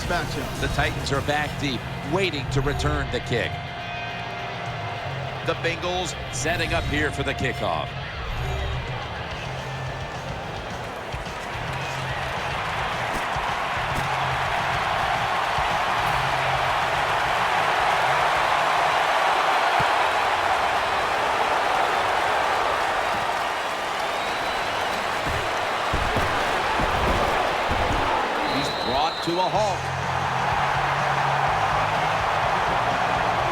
this matchup. The Titans are back deep, waiting to return the kick. The Bengals setting up here for the kickoff. To a halt.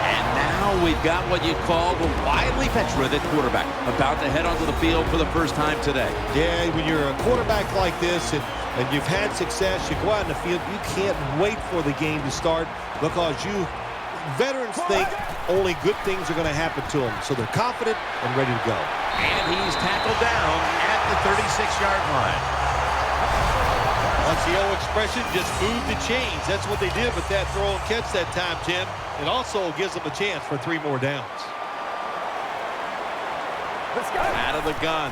And now we've got what you'd call the wily veteran at quarterback, about to head onto the field for the first time today. Yeah, when you're a quarterback like this and you've had success, you go out in the field, you can't wait for the game to start because veterans think only good things are going to happen to them. So they're confident and ready to go. And he's tackled down at the 36-yard line. That's the old expression, just move the chains. That's what they did with that throw and catch that time, Tim. It also gives them a chance for 3 more downs. Let's go. Out of the gun.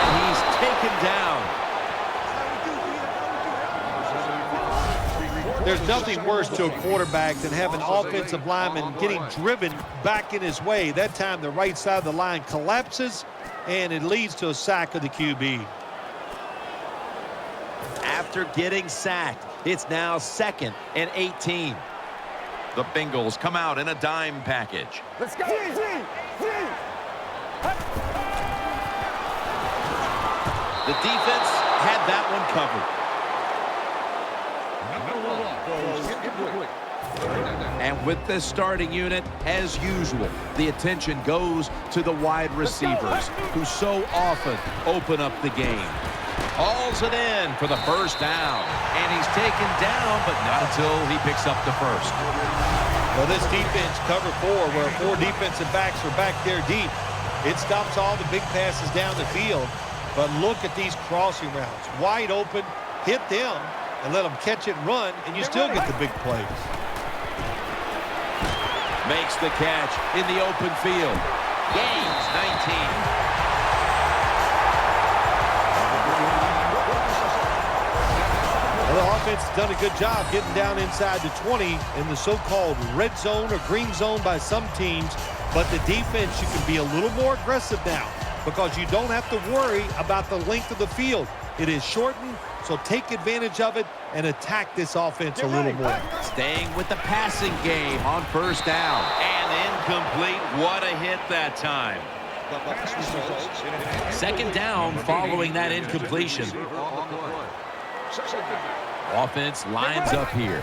And he's taken down. There's nothing worse to a quarterback than having an offensive lineman getting driven back in his way. That time the right side of the line collapses, and it leads to a sack of the QB. After getting sacked, it's now 2nd and 18. The Bengals come out in a dime package. Let's go. The defense had that one covered. And with this starting unit, as usual, the attention goes to the wide receivers who so often open up the game. Hauls it in for the first down. And he's taken down, but not until he picks up the first. Well, this defense, cover 4, where 4 defensive backs are back there deep. It stops all the big passes down the field. But look at these crossing routes. Wide open, hit them, and let them catch it and run, and you still get the big plays. Makes the catch in the open field. Gains 19. Well, the offense has done a good job getting down inside the 20 in the so-called red zone or green zone by some teams. But the defense, you can be a little more aggressive now because you don't have to worry about the length of the field. It is shortened, so take advantage of it and attack this offense a little more. Staying with the passing game on first down. And incomplete. What a hit that time. 2nd down following that incompletion. Offense lines up here.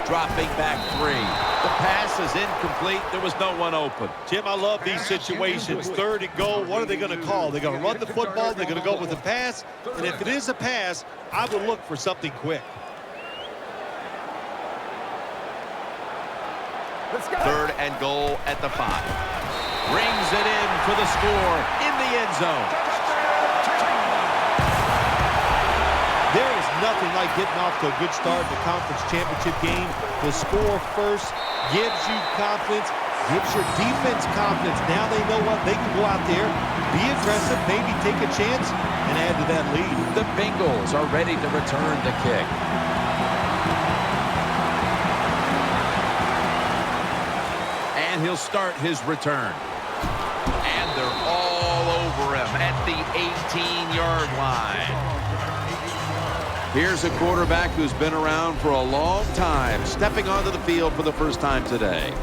Dropping back 3. The pass is incomplete. There was no one open. Jim, I love these situations. 3rd and goal. What are they going to call? They're going to run the football. They're going to go with a pass. And if it is a pass, I would look for something quick. Let's go. 3rd and goal at the 5. Rings it in for the score in the end zone. There is nothing like getting off to a good start in the conference championship game. The score first gives you confidence, gives your defense confidence. Now they know what they can go out there, be aggressive, maybe take a chance, and add to that lead. The Bengals are ready to return the kick. And he'll start his return. And they're all over him at the 18-yard line. Here's a quarterback who's been around for a long time, stepping onto the field for the first time today.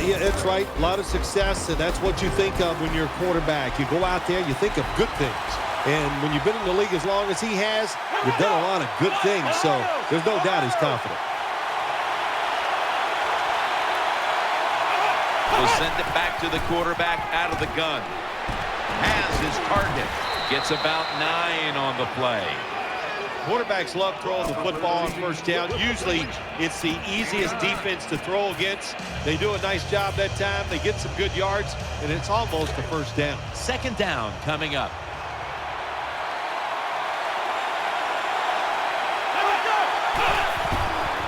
Yeah, that's right. A lot of success, and that's what you think of when you're a quarterback. You go out there, you think of good things. And when you've been in the league as long as he has, you've done a lot of good things. So there's no doubt he's confident. We'll send it back to the quarterback out of the gun. Has his target. Gets about 9 on the play. Quarterbacks love throwing the football on first down. Usually, it's the easiest defense to throw against. They do a nice job that time. They get some good yards, and it's almost a first down. 2nd down coming up.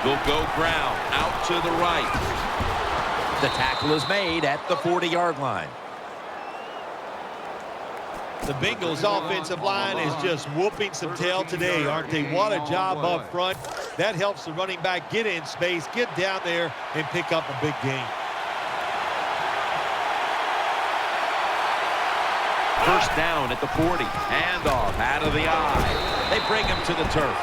They'll go ground out to the right. The tackle is made at the 40-yard line. The Bengals offensive line is just whooping some tail today, aren't they? What a job up front. That helps the running back get in space, get down there, and pick up a big gain. First down at the 40. Handoff out of the eye. They bring him to the turf.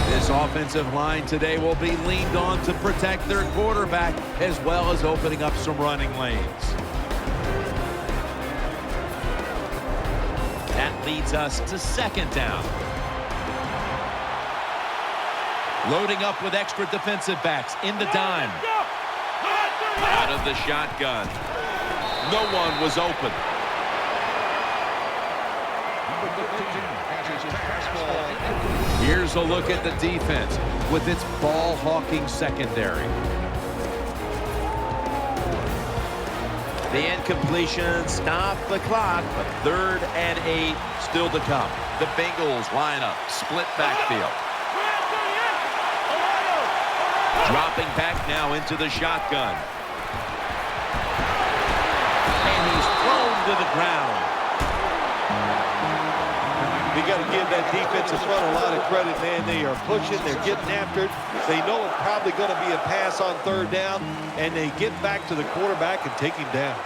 This offensive line today will be leaned on to protect their quarterback as well as opening up some running lanes. That leads us to second down. Loading up with extra defensive backs in the dime. Out of the shotgun. No one was open. Here's a look at the defense with its ball-hawking secondary. The incompletion stopped the clock, but 3rd and 8 still to come. The Bengals line up, split backfield. Dropping back now into the shotgun. And he's thrown to the ground. We got to give that defensive front a lot of credit, man. They are pushing, they're getting after it. They know it's probably going to be a pass on 3rd down, and they get back to the quarterback and take him down.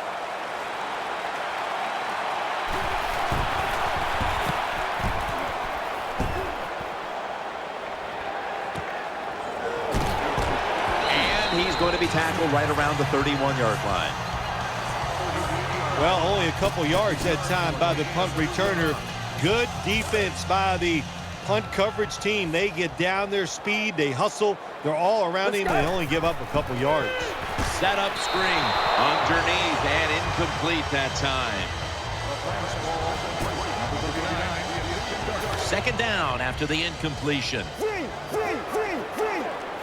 And he's going to be tackled right around the 31-yard line. Well, only a couple yards that time by the punt returner. Good defense by the punt coverage team. They get down their speed. They hustle. They're all around him. They only give up a couple yards. Set up screen underneath and incomplete that time. Second down after the incompletion.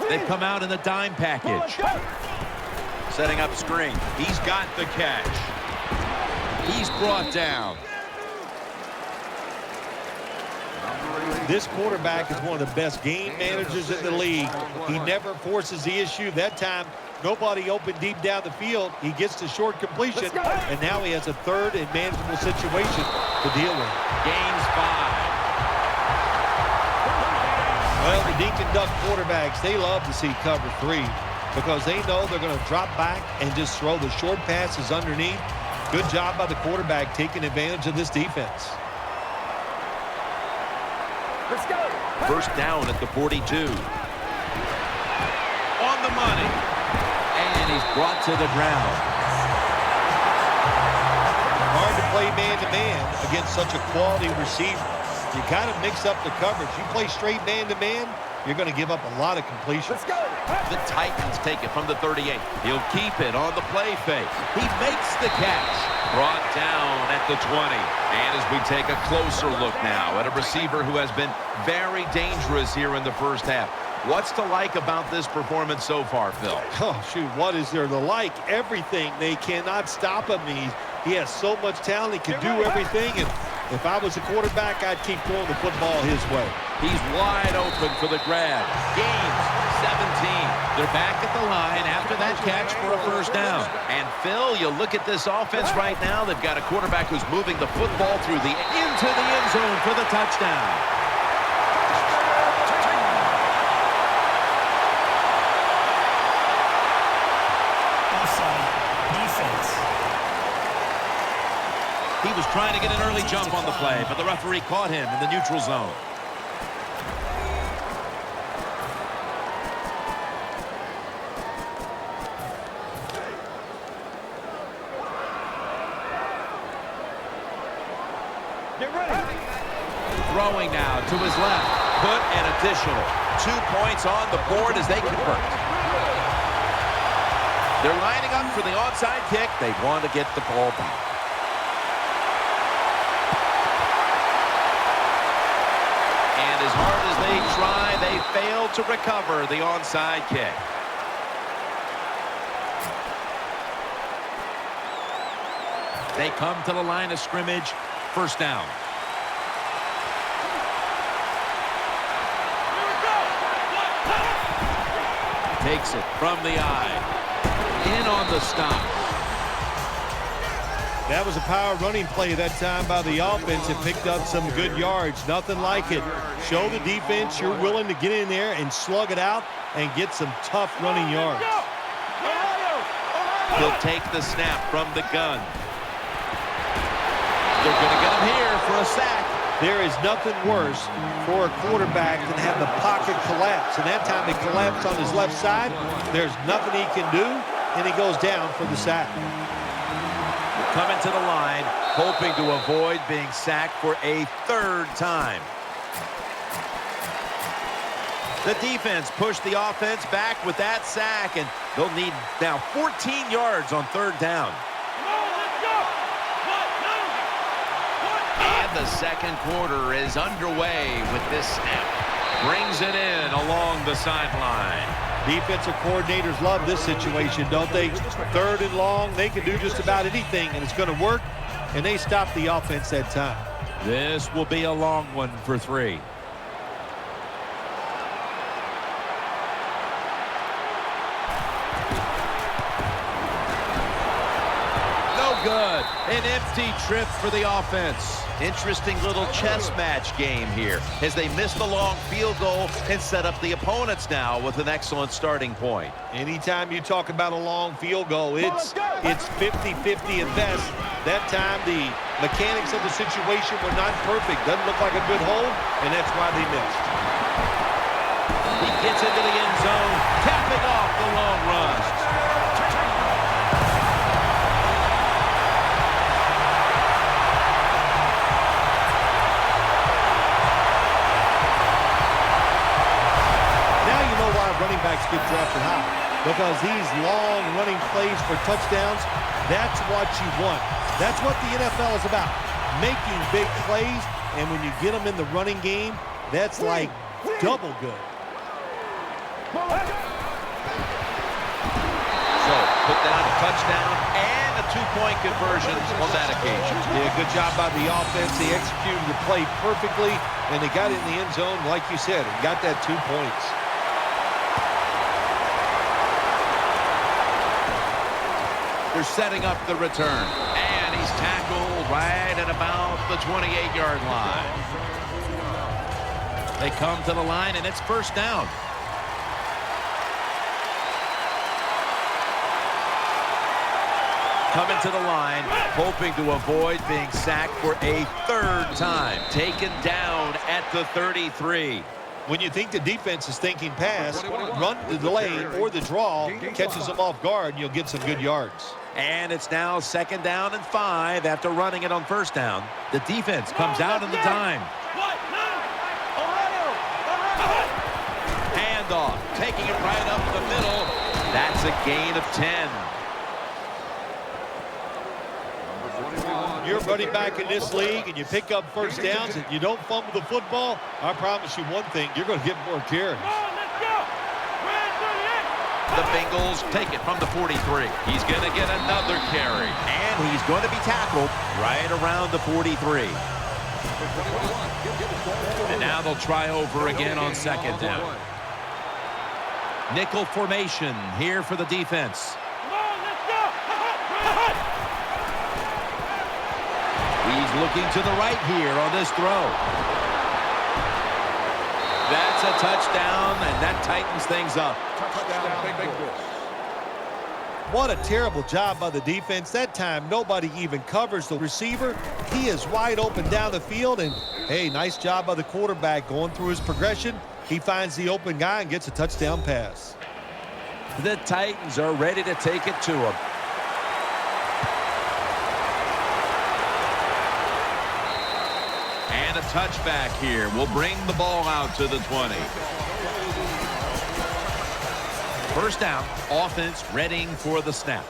They've come out in the dime package. Setting up screen. He's got the catch. He's brought down. This quarterback is one of the best game managers in the league. He never forces the issue. That time, nobody open deep down the field. He gets the short completion, and now he has a 3rd and manageable situation to deal with. Gains 5. Well, the dink and duck quarterbacks, they love to see cover 3 because they know they're going to drop back and just throw the short passes underneath. Good job by the quarterback taking advantage of this defense. Let's go. First down at the 42. On the money. And he's brought to the ground. Hard to play man-to-man against such a quality receiver. You got to mix up the coverage. You play straight man-to-man, you're going to give up a lot of completions. Let's go. The Titans take it from the 38. He'll keep it on the play fake. He makes the catch. Brought down at the 20. And as we take a closer look now at a receiver who has been very dangerous here in the first half. What's to like about this performance so far, Phil? Oh, shoot, what is there to like? Everything. They cannot stop him. He has so much talent. He can do everything. And if I was a quarterback, I'd keep throwing the football his way. He's wide open for the grab. Gains 17. They're back at the line after that catch for a first down. And Phil, you look at this offense right now. They've got a quarterback who's moving the football into the end zone for the touchdown. He was trying to get an early jump on the play, but the referee caught him in the neutral zone. Throwing now to his left. Put an additional 2 points on the board as they convert. They're lining up for the onside kick. They want to get the ball back. And as hard as they try, they fail to recover the onside kick. They come to the line of scrimmage. First down. Takes it from the eye. in on the stop. That was a power running play that time by the offense. It picked up some good yards. Nothing like it. Show the defense you're willing to get in there and slug it out and get some tough running yards. He'll take the snap from the gun. They're going to get him here for a sack. There is nothing worse for a quarterback than have the pocket collapse. And that time it collapsed on his left side. There's nothing he can do, and he goes down for the sack. Coming to the line, hoping to avoid being sacked for a third time. The defense pushed the offense back with that sack, and they'll need now 14 yards on third down. And the second quarter is underway with this snap. Brings it in along the sideline. Defensive coordinators love this situation, don't they? Third and long, they can do just about anything, and it's going to work, and they stop the offense that time. This will be a long one for 3. No good. An empty trip for the offense. Interesting little chess match game here as they missed the long field goal and set up the opponents now with an excellent starting point. Anytime you talk about a long field goal, it's 50-50 at best. That time the mechanics of the situation were not perfect. Doesn't look like a good hold, and that's why they missed. He gets into the end zone, capping off the long run. Running backs get drafted high because these long running plays for touchdowns, that's what you want. That's what the NFL is about, making big plays, and when you get them in the running game, that's like double good. So, put down a touchdown and a 2-point conversion on that occasion. Yeah, good job by the offense. They executed the play perfectly, and they got it in the end zone, like you said, and got that 2 points. They're setting up the return. And he's tackled right at about the 28-yard line. They come to the line, and it's first down. Coming to the line, hoping to avoid being sacked for a third time. Taken down at the 33. When you think the defense is thinking pass, run the delay or the draw, catches them off guard, and you'll get some good yards. And it's now 2nd down and 5 after running it on first down. The defense comes out in the dime. Handoff, taking it right up the middle. That's a gain of 10. You're running back in this league and you pick up first downs and you don't fumble the football, I promise you one thing, you're going to get more carries. The Bengals take it from the 43. He's going to get another carry. And he's going to be tackled right around the 43. And now they'll try over again on 2nd down. Nickel formation here for the defense. He's looking to the right here on this throw. That's a touchdown, and that tightens things up. What a terrible job by the defense. That time, nobody even covers the receiver. He is wide open down the field, and, hey, nice job by the quarterback going through his progression. He finds the open guy and gets a touchdown pass. The Titans are ready to take it to him. And a touchback here will bring the ball out to the 20. First down, offense readying for the snap.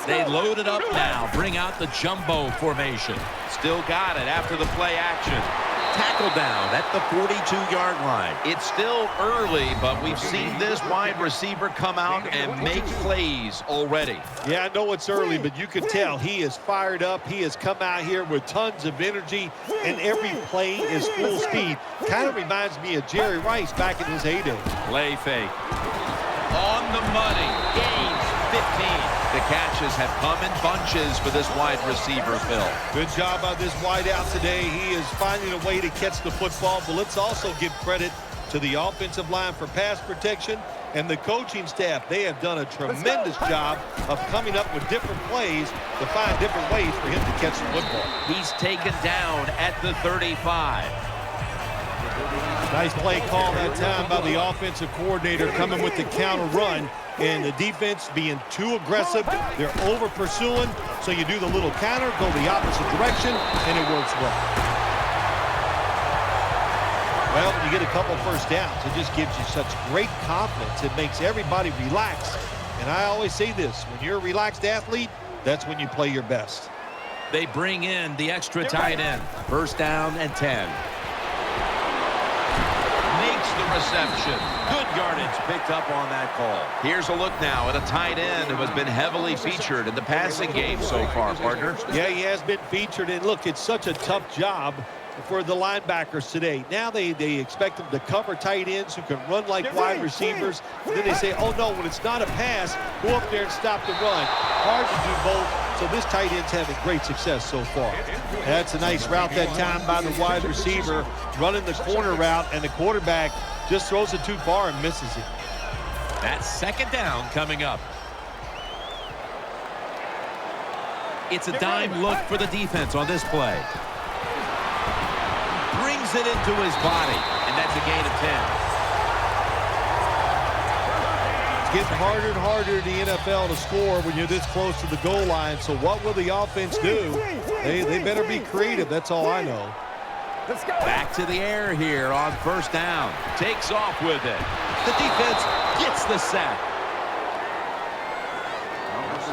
They load it up now, bring out the jumbo formation. Still got it after the play action. Tackle down at the 42-yard line. It's still early, but we've seen this wide receiver come out and make plays already. Yeah, I know it's early, but you can tell he is fired up. He has come out here with tons of energy, and every play is full speed. Kind of reminds me of Jerry Rice back in his heyday. Play fake. On the money. Gains 15. The catches have come in bunches for this wide receiver, Phil. Good job by this wide out today. He is finding a way to catch the football, but let's also give credit to the offensive line for pass protection and the coaching staff. They have done a tremendous job of coming up with different plays to find different ways for him to catch the football. He's taken down at the 35. Nice play call that time by the offensive coordinator coming with the counter run, and the defense being too aggressive. They're over pursuing, so you do the little counter, go the opposite direction, and it works well. Well, when you get a couple first downs, it just gives you such great confidence. It makes everybody relax. And I always say this, when you're a relaxed athlete, that's when you play your best. They bring in the extra tight end. First down and 10. Makes the reception. Good yardage picked up on that call. Here's a look now at a tight end who has been heavily featured in the passing game so far, partner. Yeah, he has been featured. And look, it's such a tough job for the linebackers today. Now they expect them to cover tight ends who can run like wide receivers. And then they say, oh no, when it's not a pass, go up there and stop the run. Hard to do both. So this tight end's having great success so far. That's a nice route that time by the wide receiver, running the corner route, and the quarterback just throws it too far and misses it. That's second down coming up. It's a dime look for the defense on this play. Brings it into his body, and that's a gain of 10. It's getting harder and harder in the NFL to score when you're this close to the goal line. So what will the offense do? They better be creative. That's all I know. Let's go. Back to the air here on first down. Takes off with it. The defense gets the sack.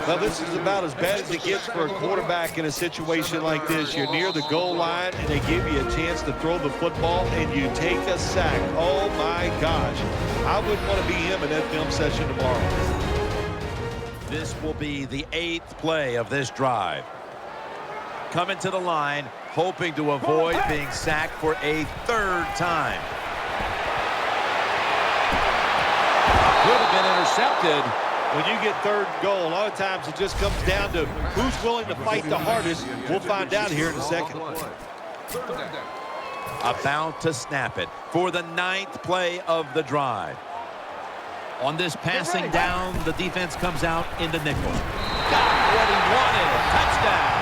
Well, this is about as bad as it gets for a quarterback in a situation like this. You're near the goal line, and they give you a chance to throw the football, and you take a sack. Oh, my gosh. I wouldn't want to be him in that film session tomorrow. This will be the 8th play of this drive. Coming to the line, hoping to avoid being sacked for a 3rd time. Could have been intercepted. When you get 3rd and goal, a lot of times it just comes down to who's willing to fight the hardest. We'll find out here in a second. About to snap it for the 9th play of the drive. On this passing down, the defense comes out in the nickel. Got what he wanted. Touchdown.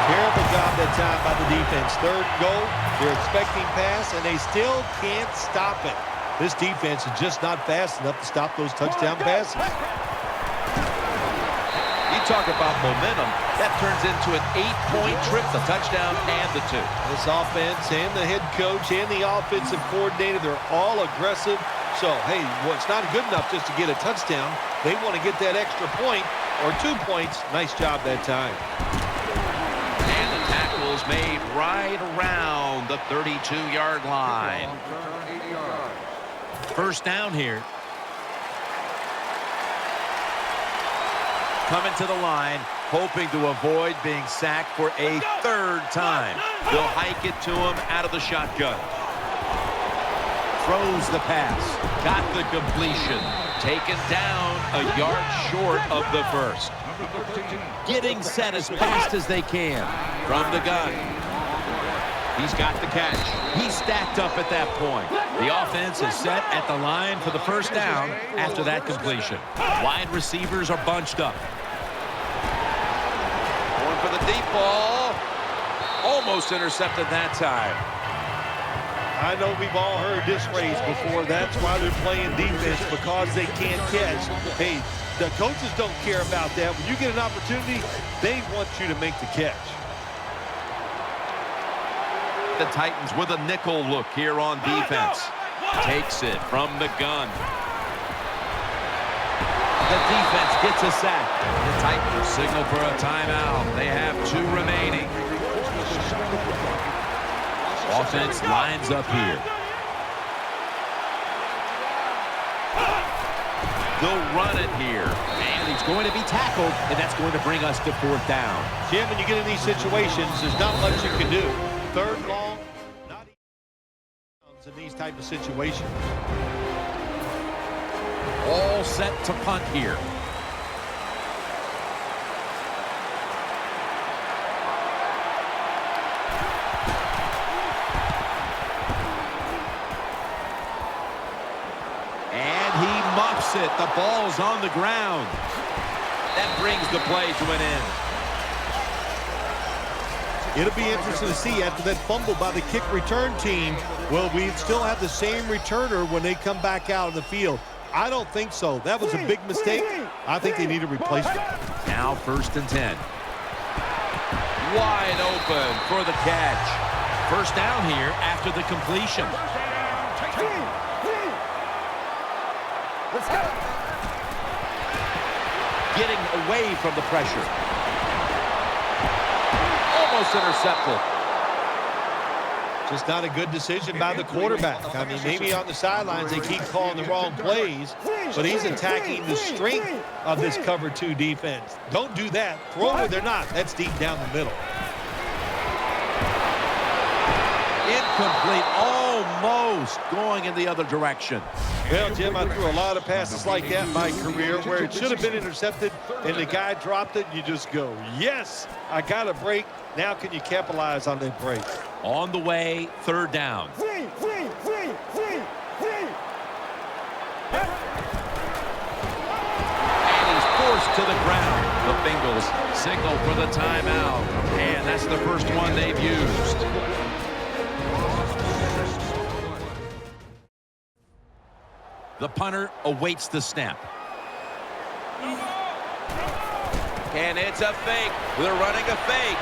Terrible job that time by the defense. 3rd and goal. They're expecting pass, and they still can't stop it. This defense is just not fast enough to stop those touchdown passes. You talk about momentum. That turns into an 8-point trip, the touchdown and the 2. This offense and the head coach and the offensive coordinator, they're all aggressive. So, hey, well, it's not good enough just to get a touchdown. They want to get that extra point or 2 points. Nice job that time. And the tackle's made right around the 32-yard line. First down here. Coming to the line, hoping to avoid being sacked for a 3rd time. They'll hike it to him out of the shotgun. Throws the pass. Got the completion. Taken down a yard short of the 1st. Getting set as fast as they can from the gun. He's got the catch. He's stacked up at that point. The offense is set at the line for the first down after that completion. Wide receivers are bunched up. Going for the deep ball. Almost intercepted that time. I know we've all heard this phrase before. That's why they're playing defense, because they can't catch. Hey, the coaches don't care about that. When you get an opportunity, they want you to make the catch. The Titans with a nickel look here on defense. Takes it from the gun. The defense gets a sack. The Titans signal for a timeout. They have 2 remaining. Offense lines up here. They'll run it here. And he's going to be tackled, and that's going to bring us to fourth down. Jim, when you get in these situations, there's not much you can do. Third long, not even in these type of situations. All set to punt here. And he muffs it. The ball's on the ground. That brings the play to an end. It'll be interesting to see after that fumble by the kick return team, will we still have the same returner when they come back out of the field? I don't think so. That was a big mistake. I think they need a replacement. Now 1st and 10. Wide open for the catch. First down here after the completion. Let's go. Getting away from the pressure. Almost intercepted. Just not a good decision by the quarterback. I mean, maybe on the sidelines they keep calling the wrong plays, but he's attacking the strength of this cover 2 defense. Don't do that. Throw where they're not. That's deep down the middle. Incomplete, almost going in the other direction. Well, Jim, I threw a lot of passes like that in my career where it should have been intercepted and the guy dropped it. You just go, yes, I got a break. Now can you capitalize on that break? On the way, 3rd down. Free. And he's forced to the ground. The Bengals signal for the timeout. And that's the first one they've used. The punter awaits the snap. And it's a fake. They're running a fake.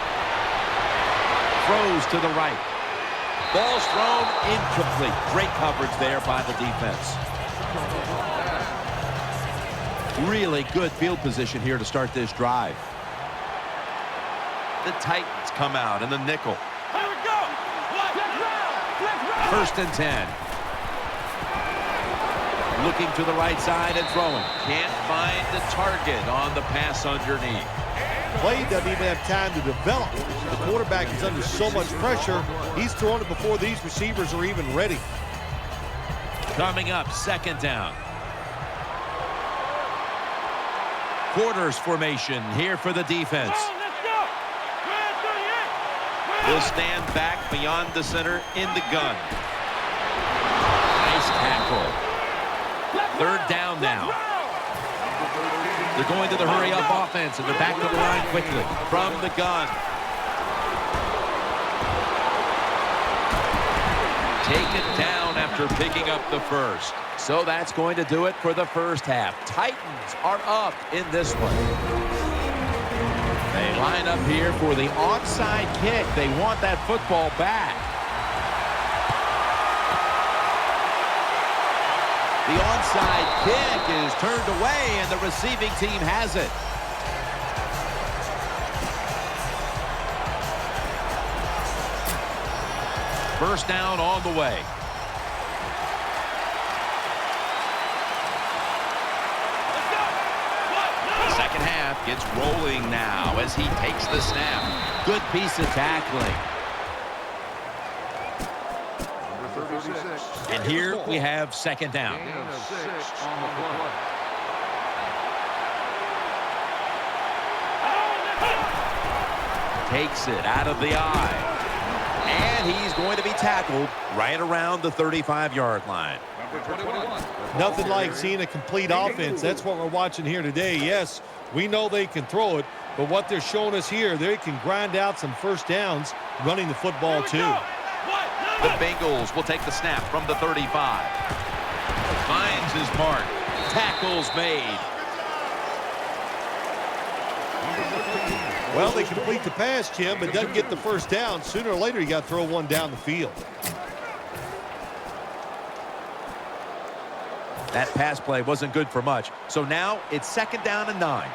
Throws to the right. Ball's thrown incomplete. Great coverage there by the defense. Really good field position here to start this drive. The Titans come out in the nickel. Here we go. Let's 1st and 10. Looking to the right side and throwing. Can't find the target on the pass underneath. Play doesn't even have time to develop. The quarterback is under so much pressure, he's throwing it before these receivers are even ready. Coming up, 2nd down. Quarters formation here for the defense. He'll stand back beyond the center in the gun. Nice tackle. 3rd down now. They're going to the hurry-up offense, and they're back to the line quickly from the gun. Taken down after picking up the first. So that's going to do it for the first half. Titans are up in this one. They line up here for the onside kick. They want that football back. The onside kick is turned away, and the receiving team has it. First down on the way. Second half gets rolling now as he takes the snap. Good piece of tackling. And here we have 2nd down. Takes it out of the eye. And he's going to be tackled right around the 35-yard line. Nothing like seeing a complete offense. That's what we're watching here today. Yes, we know they can throw it, but what they're showing us here, they can grind out some first downs running the football too. The Bengals will take the snap from the 35. Finds his mark. Tackles made. Well, they complete the pass, Jim, but doesn't get the first down. Sooner or later, you got to throw one down the field. That pass play wasn't good for much. So now it's 2nd down and 9.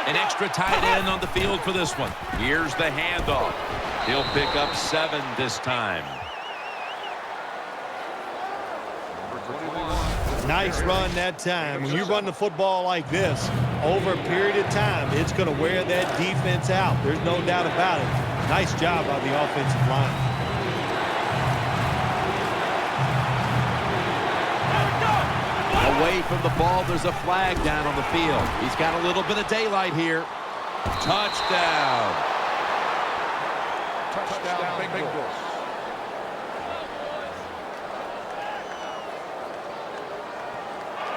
An extra tight end on the field for this one. Here's the handoff. He'll pick up 7 this time. Nice run that time. When you run the football like this, over a period of time, it's going to wear that defense out. There's no doubt about it. Nice job by the offensive line. Away from the ball, there's a flag down on the field. He's got a little bit of daylight here. Touchdown. Touchdown, Bengals.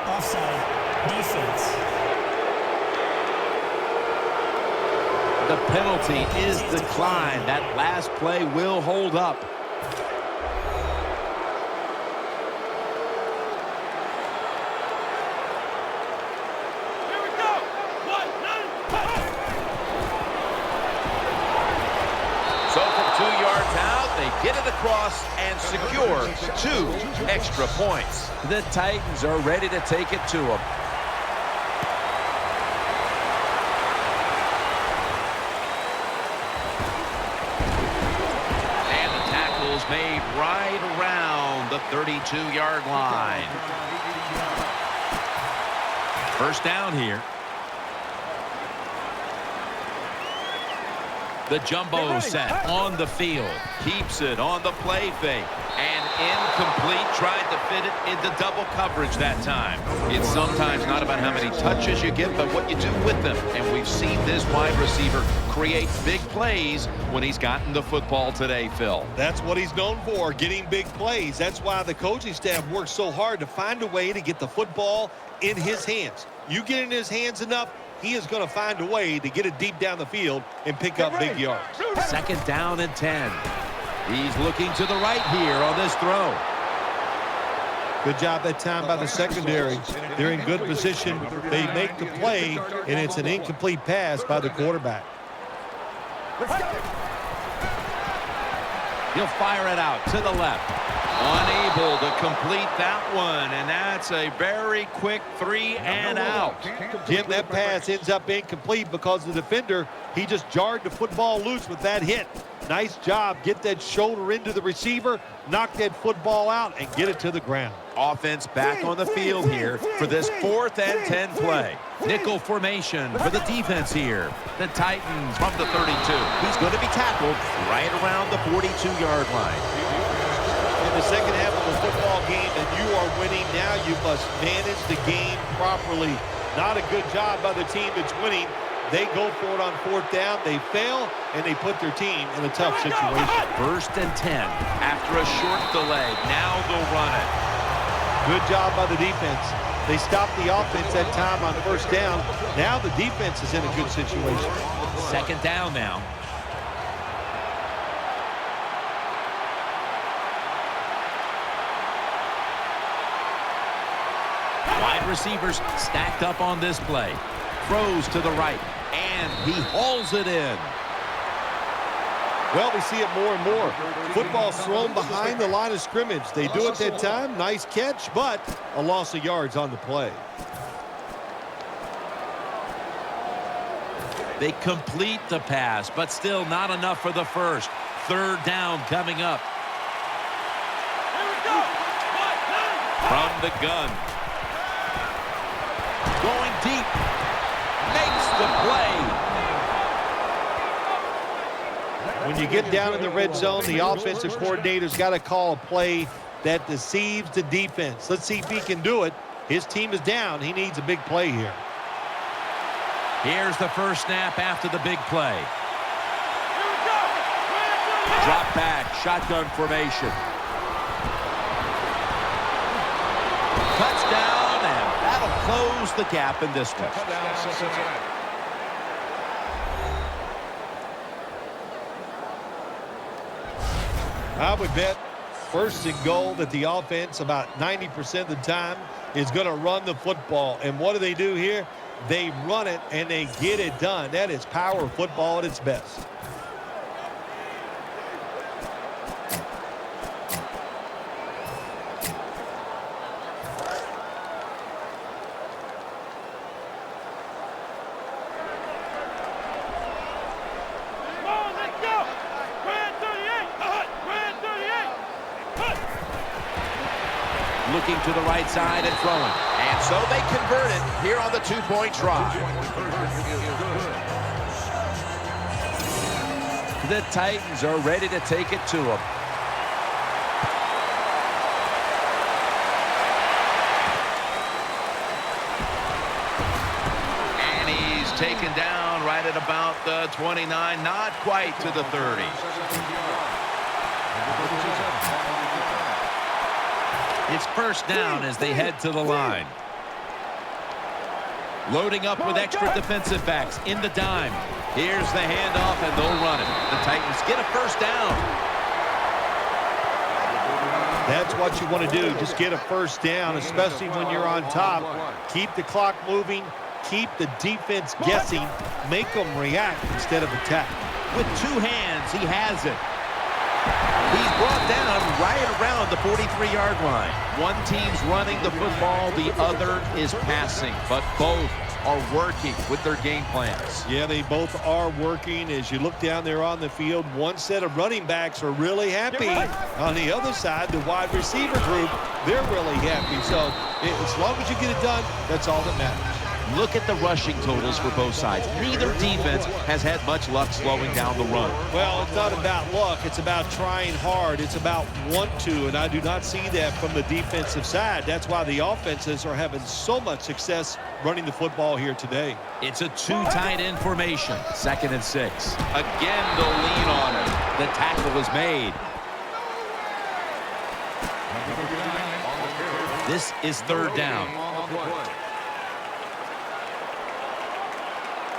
Offside, defense. The penalty is declined. That last play will hold up. Here we go. 1, 2, So from 2 yards out, they get it across and secure 2 extra points. The Titans are ready to take it to them. And the tackle's made right around the 32-yard line. First down here. The jumbo set on the field. Keeps it on the play fake. And incomplete. Tried to fit it into double coverage that time. It's sometimes not about how many touches you get, but what you do with them. And we've seen this wide receiver create big plays when he's gotten the football today, Phil. That's what he's known for, getting big plays. That's why the coaching staff works so hard to find a way to get the football in his hands. You get in his hands enough, he is going to find a way to get it deep down the field and pick up big yards. Second down and 10. He's looking to the right here on this throw. Good job that time by the secondary. They're in good position. They make the play, and it's an incomplete pass by the quarterback. He'll fire it out to the left. Unable to complete that one, and that's a very quick 3 and out. Jim, that pass ends up incomplete because the defender, he just jarred the football loose with that hit. Nice job. Get that shoulder into the receiver, knock that football out, and get it to the ground. Offense back on the field here for this 4th and 10 play. Nickel formation for the defense here. The Titans from the 32. He's going to be tackled right around the 42-yard line. In the second half of a football game and you are winning, now you must manage the game properly. Not a good job by the team that's winning. They go for it on 4th down. They fail, and they put their team in a tough situation. 1st and 10 after a short delay. Now they'll run it. Good job by the defense. They stopped the offense that time on 1st down. Now the defense is in a good situation. 2nd down now. Wide receivers stacked up on this play. Throws to the right, and he hauls it in. Well, we see it more and more. Football's thrown behind the line of scrimmage. They do it that time. Nice catch, but a loss of yards on the play. They complete the pass, but still not enough for the first. 3rd down coming up. Here we go. 1, 2. From the gun. Going deep. Makes the play. When you get down in the red zone, the offensive coordinator's got to call a play that deceives the defense. Let's see if he can do it. His team is down. He needs a big play here. Here's the first snap after the big play. Here we go. Drop back, shotgun formation. Touchdown, and that'll close the gap in this one. I would bet 1st and goal that the offense about 90% of the time is going to run the football. And what do here? They run it and they get it done. That is power football at its best. looking to the right side and throwing. And so they convert it here on the two-point try. The Titans are ready to take it to them. And he's taken down right at about the 29, not quite to the 30. It's first down as they head to the line. Loading up with extra defensive backs in the dime. Here's the handoff, and they'll run it. The Titans get a first down. That's what you want to do. Just get a first down, especially when you're on top. Keep the clock moving. Keep the defense guessing. Make them react instead of attack. With two hands, he has it. He's brought down right around the 43-yard line. One team's running the football, the other is passing, but both are working with their game plans. Yeah, they both are working. As you look down there on the field, one set of running backs are really happy. On the other side, the wide receiver group, they're really happy. So as long as you get it done, that's all that matters. Look at the rushing totals for both sides. Neither defense has had much luck slowing down the run. Well, it's not about luck. It's about trying hard. It's about want to, and I do not see that from the defensive side. That's why the offenses are having so much success running the football here today. It's a two-tight end formation. 2nd and 6. Again, the lean on him. The tackle is made. This is 3rd down.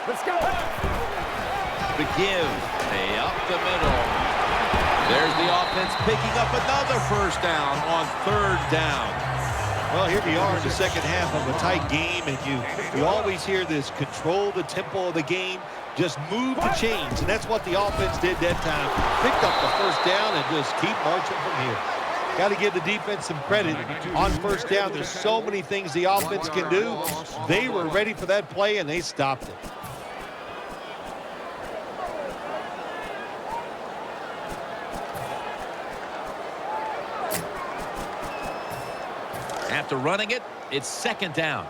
Let's go. The give. Up the middle. There's the offense picking up another first down on 3rd down. Well, here we are in the second half of a tight game, and you always hear this: control the tempo of the game, just move the chains, and that's what the offense did that time. Picked up the first down and just keep marching from here. Got to give the defense some credit on first down. There's so many things the offense can do. They were ready for that play, and they stopped it. After running it, it's 2nd down.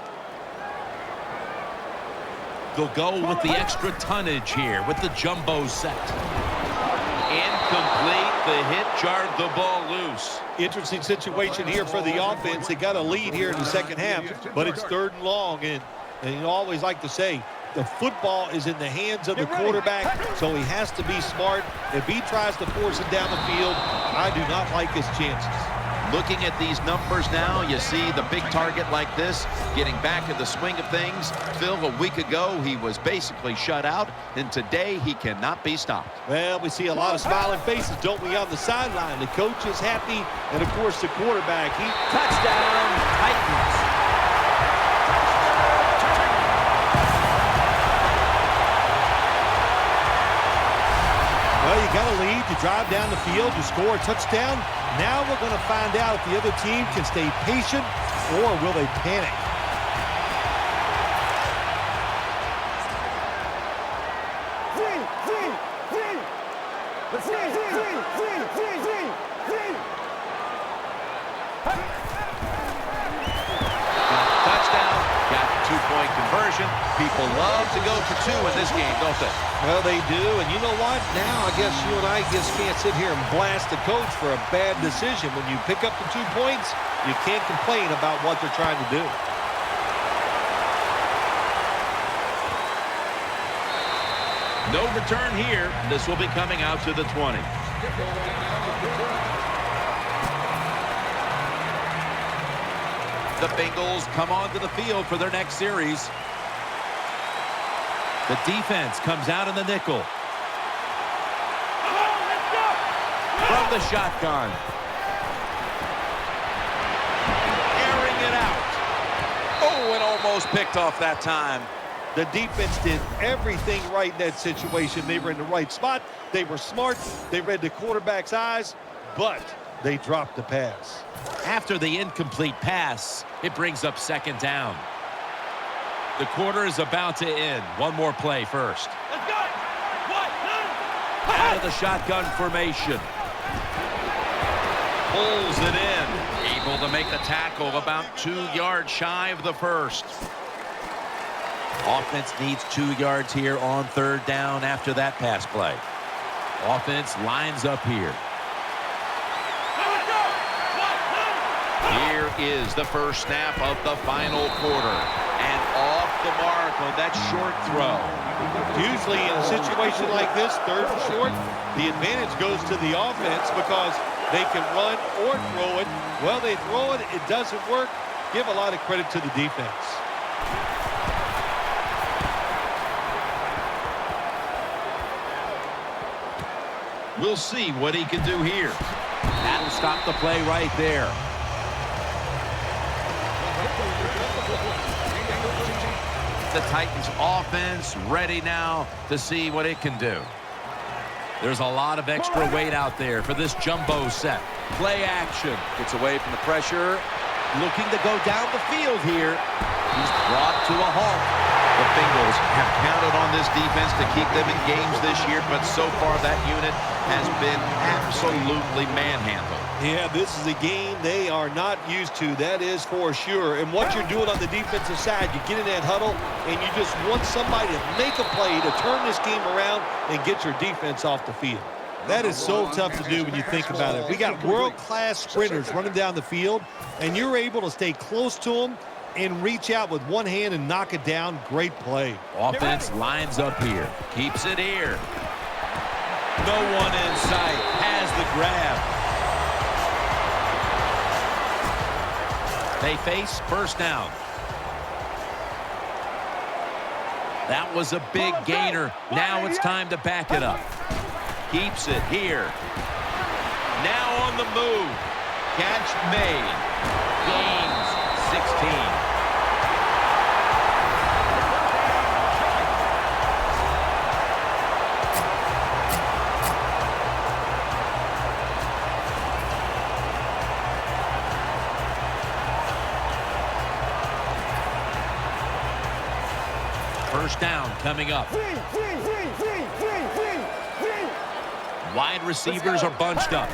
They'll go with the extra tonnage here with the jumbo set. Incomplete. The hit jarred the ball loose. Interesting situation here for the offense. They got a lead here in the second half, but it's 3rd and long. And you always like to say, the football is in the hands of the quarterback, so he has to be smart. If he tries to force it down the field, I do not like his chances. Looking at these numbers now, you see the big target like this, getting back in the swing of things. Phil, a week ago, he was basically shut out, and today he cannot be stopped. Well, we see a lot of smiling faces, don't we, on the sideline? The coach is happy, and of course the quarterback. Touchdown, Titans. Well, you got a lead, you drive down the field, you score a touchdown. Now we're going to find out if the other team can stay patient or will they panic. Touchdown, got the two-point conversion. People love to go for two in this game, don't they? Well, they do, and you know what? Now I guess you and I just can't sit here and blast the coach for a bad decision. When you pick up the 2 points, you can't complain about what they're trying to do. No return here. This will be coming out to the 20. The Bengals come onto the field for their next series. The defense comes out in the nickel. From the shotgun. Airing it out. Oh, and almost picked off that time. The defense did everything right in that situation. They were in the right spot. They were smart. They read the quarterback's eyes, but they dropped the pass. After the incomplete pass, it brings up 2nd down. The quarter is about to end. One more play first. Let's go. 1, 2. Out of the shotgun formation. Pulls it in. Able able to make the tackle about 2 yards shy of the first. Offense needs 2 yards here on 3rd down after that pass play. Offense lines up here. Here is the first snap of the final quarter. And off the mark on that short throw. Usually in a situation like this, 3rd and short, the advantage goes to the offense because they can run or throw it. Well, they throw it, it doesn't work. Give a lot of credit to the defense. We'll see what he can do here. That'll stop the play right there. The Titans offense ready now to see what it can do. There's a lot of extra weight out there for this jumbo set. Play action. Gets away from the pressure. Looking to go down the field here. He's brought to a halt. The Bengals have counted on this defense to keep them in games this year, but so far that unit has been absolutely manhandled. Yeah, this is a game they are not used to, that is for sure. And what you're doing on the defensive side, you get in that huddle, and you just want somebody to make a play to turn this game around and get your defense off the field. That is so tough to do when you think about it. We got world-class sprinters running down the field, and you're able to stay close to them and reach out with one hand and knock it down. Great play. Offense lines up here. Keeps it here. No one in sight. Has the grab. They face first down. That was a big gainer. Now it's time to back it up. Keeps it here. Now on the move. Catch made. Gains 16. First down coming up. Wide receivers are bunched up.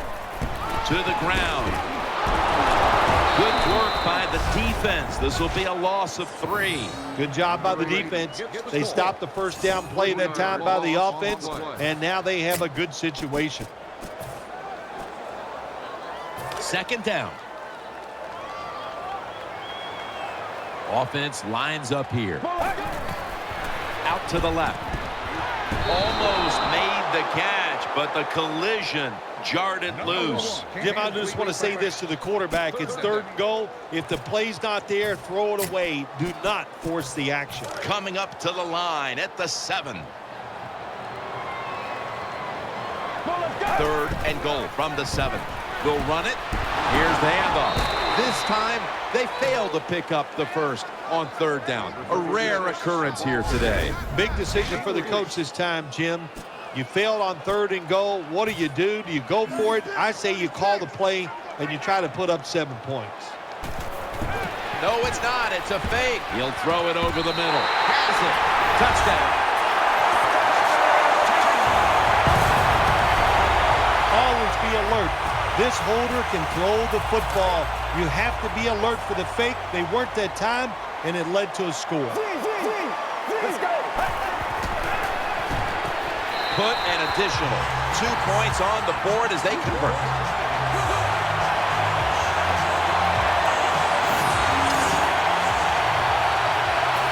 To the ground. Good work by the defense. This will be a loss of 3. Good job by the defense. They stopped the first down play that time by the offense, and now they have a good situation. 2nd down. Offense lines up here. Out to the left. Almost made the catch, but the collision jarred it loose. Jim, I just want to say this to the quarterback. It's 3rd and goal. If the play's not there, throw it away. Do not force the action. Coming up to the line at the 7. 3rd and goal from the 7. We'll run it. Here's the handoff. This time, they failed to pick up the first on 3rd down. A rare occurrence here today. Big decision for the coach this time, Jim. You failed on 3rd and goal. What do? Do you go for it? I say you call the play and you try to put up 7 points. No, it's not. It's a fake. He'll throw it over the middle. Has it. Touchdown. Always be alert. This holder can throw the football. You have to be alert for the fake. They weren't that time, and it led to a score. Let's go. Put an additional 2 points on the board as they convert.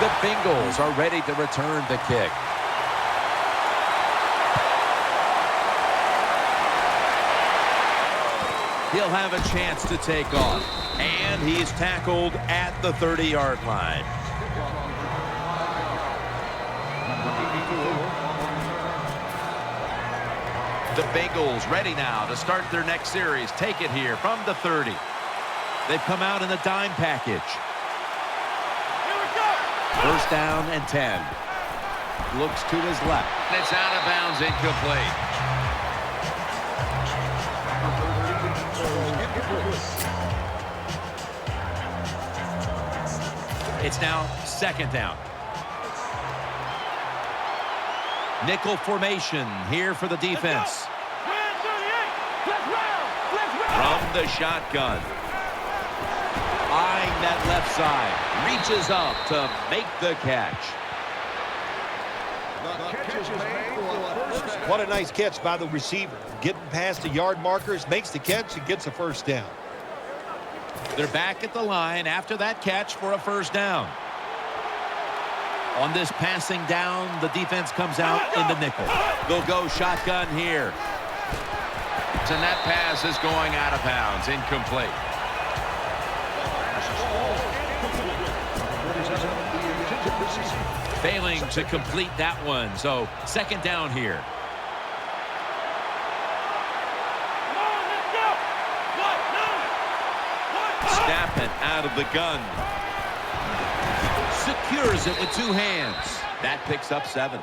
The Bengals are ready to return the kick. He'll have a chance to take off. And he's tackled at the 30-yard line. The Bengals ready now to start their next series. Take it here from the 30. They've come out in the dime package. First down and 10. Looks to his left. It's out of bounds, incomplete. It's now 2nd down. Nickel formation here for the defense. From the shotgun. Eyeing that left side. Reaches up to make the catch. What a nice catch by the receiver. Getting past the yard markers, makes the catch, and gets a first down. They're back at the line after that catch for a first down. On this passing down, the defense comes out in the nickel. They'll go shotgun here. And that pass is going out of bounds, incomplete. Failing to complete that one, so second down here. Snapping out of the gun. Secures it with two hands. That picks up 7.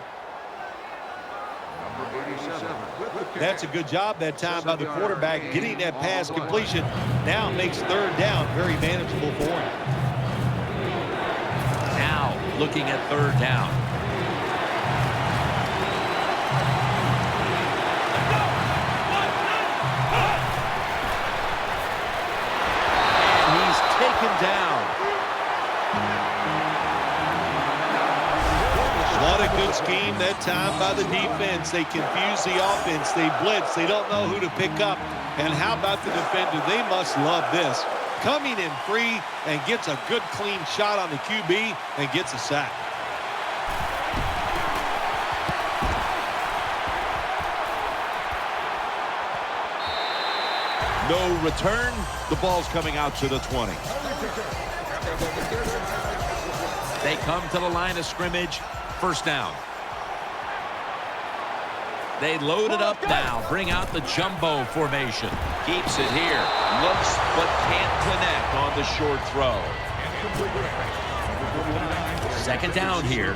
That's a good job that time by the quarterback getting that pass completion. Now makes third down very manageable for him. Now looking at third down. And he's taken down. What a good scheme that time by the defense. They confuse the offense. They blitz. They don't know who to pick up. And how about the defender? They must love this. Coming in free and gets a good clean shot on the QB and gets a sack. No return. The ball's coming out to the 20. They come to the line of scrimmage. First down. They load it up now. Bring out the jumbo formation. Keeps it here. Looks but can't connect on the short throw. Second down here.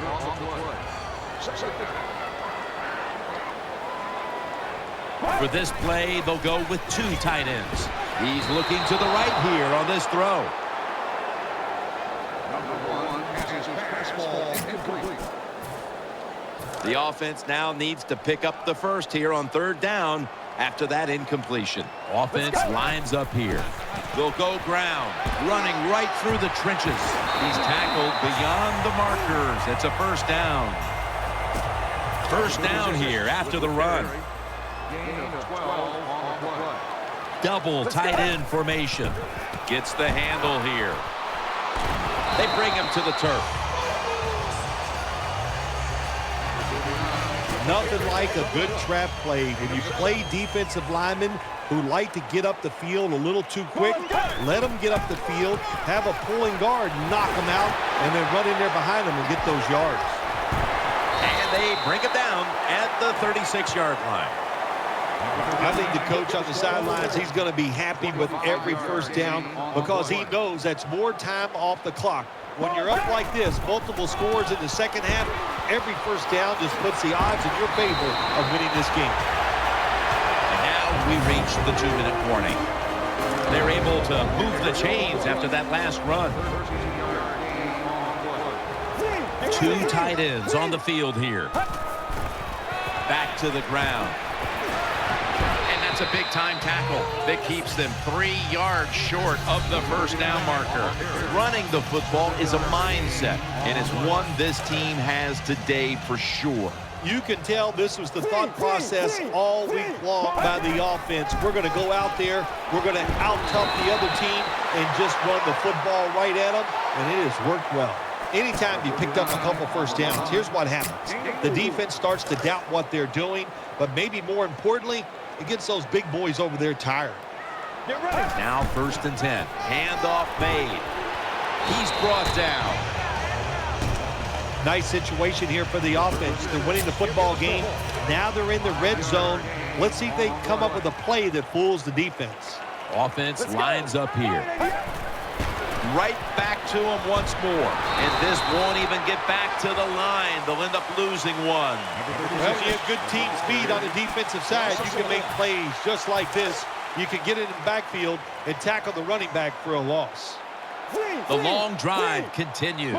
For this play, they'll go with 2 tight ends. He's looking to the right here on this throw. The offense now needs to pick up the first here on third down after that incompletion. Offense lines up here. They'll go ground, running right through the trenches. He's tackled beyond the markers. It's a first down. First down here after the run. Double tight end formation. Gets the handle here. They bring him to the turf. Nothing like a good trap play. When you play defensive linemen who like to get up the field a little too quick, let them get up the field, have a pulling guard, knock them out, and then run in there behind them and get those yards. And they bring it down at the 36-yard line. I think the coach on the sidelines, he's going to be happy with every first down because he knows that's more time off the clock. When you're up like this, multiple scores in the second half, every first down just puts the odds in your favor of winning this game. And now we reach the 2-minute warning. They're able to move the chains after that last run. 2 tight ends on the field here. Back to the ground. A big-time tackle that keeps them 3 yards short of the first down marker. Running the football is a mindset, and it's one this team has today for sure. You can tell this was the thought process all week long by the offense. We're going to go out there, we're going to out-tough the other team and just run the football right at them, and it has worked well. Anytime you picked up a couple first downs, here's what happens. The defense starts to doubt what they're doing, but maybe more importantly, it gets those big boys over there tired. Now 1st and 10. Handoff made. He's brought down. Nice situation here for the offense. They're winning the football game. Now they're in the red zone. Let's see if they can come up with a play that fools the defense. Offense lines up here. Right back to him once more. And this won't even get back to the line. They'll end up losing one. Well, you have good team speed on the defensive side. You can make plays just like this. You can get it in the backfield and tackle the running back for a loss. The long drive continues.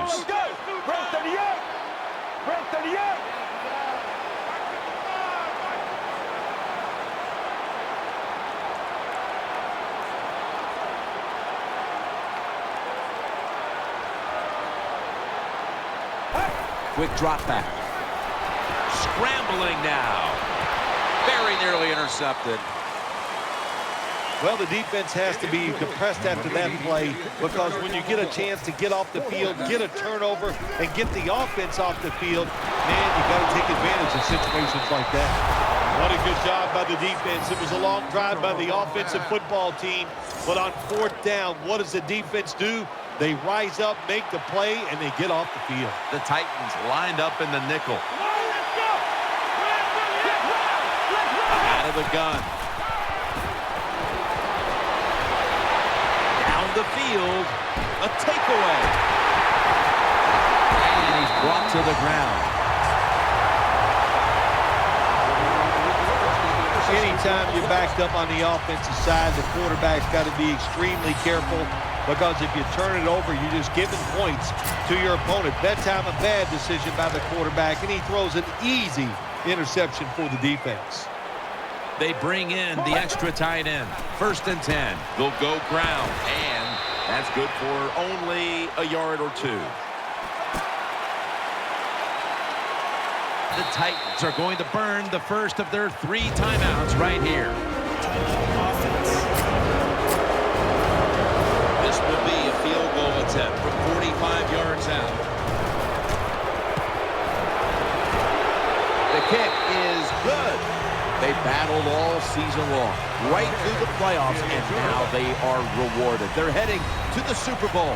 Quick drop back. Scrambling now. Very nearly intercepted. Well, the defense has to be depressed after that play because when you get a chance to get off the field, get a turnover, and get the offense off the field, man, you got to take advantage of situations like that. What a good job by the defense. It was a long drive by the offensive football team, but on fourth down, what does the defense do? They rise up, make the play, and they get off the field. The Titans lined up in the nickel. Out of the gun. The field, a takeaway. And he's brought to the ground. Anytime you're backed up on the offensive side, the quarterback's got to be extremely careful because if you turn it over, you're just giving points to your opponent. That time, a bad decision by the quarterback, and he throws an easy interception for the defense. They bring in the extra tight end. 1st and 10. They'll go ground, and that's good for only a yard or two. The Titans are going to burn the first of their 3 timeouts right here. This will be a field goal attempt from 45 yards out. The kick is good. They battled all season long, right through the playoffs, and now they are rewarded. They're heading to the Super Bowl.